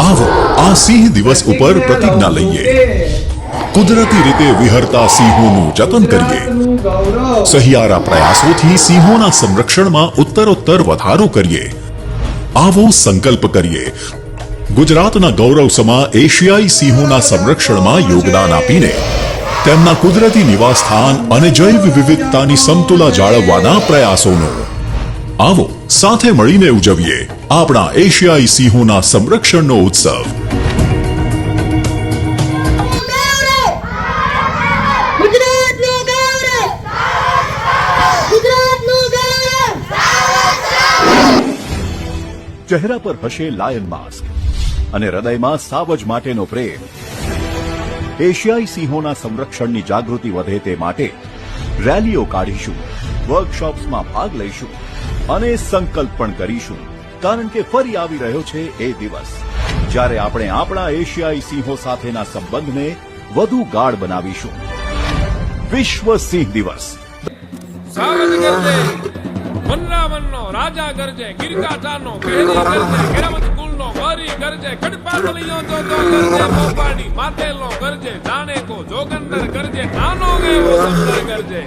આવો આ સિંહ દિવસ ઉપર પ્રતિજ્ઞા લઈએ, કુદરતી રીતે વિહરતા સિંહોનું જતન કરીએ, સહિયારા પ્રયાસોથી સિંહોના સંરક્ષણમાં ઉત્તરોત્તર વધારો કરીએ. આવો સંકલ્પ કરીએ ગુજરાતના ગૌરવ સમા એશિયાઈ સિંહોના સંરક્ષણમાં યોગદાન આપીને તેમના કુદરતી નિવાસસ્થાન અને જૈવ વિવિધતાની સમતુલા જાળવવાના પ્રયાસોનો. આવો સાથે મળીને ઉજવીએ આપણા એશિયાઈ સિંહોના સંરક્ષણનો ઉત્સવ. ચહેરા પર હશે લાયન માસ્ક અને હૃદયમાં સાવજ માટેનો પ્રેમ. એશિયાઈ સિંહોના સંરક્ષણની જાગૃતિ વધે તે માટે રેલીઓ કાઢીશું, વર્કશોપ્સમાં ભાગ લઈશું અને સંકલ્પ પણ કરીશું. કારણ કે ફરી આવી રહ્યો છે એ દિવસ જ્યારે આપણે આપણા એશિયાઈ સિંહો સાથેના સંબંધને વધુ ગાઢ બનાવીશું. વિશ્વ સિંહ દિવસ. વનરાવનનો રાજા ગરજે, ગીરકાંઠાનો કેરી ગરજે, કેરાવત કુલનો ગોરી ગરજે, કડપાતળીઓ તો ગરજે, પોપાડી માતેલો ગરજે, જાણે કો જોગંદર ગરજે, નાનો એવો સુંદર ગરજે.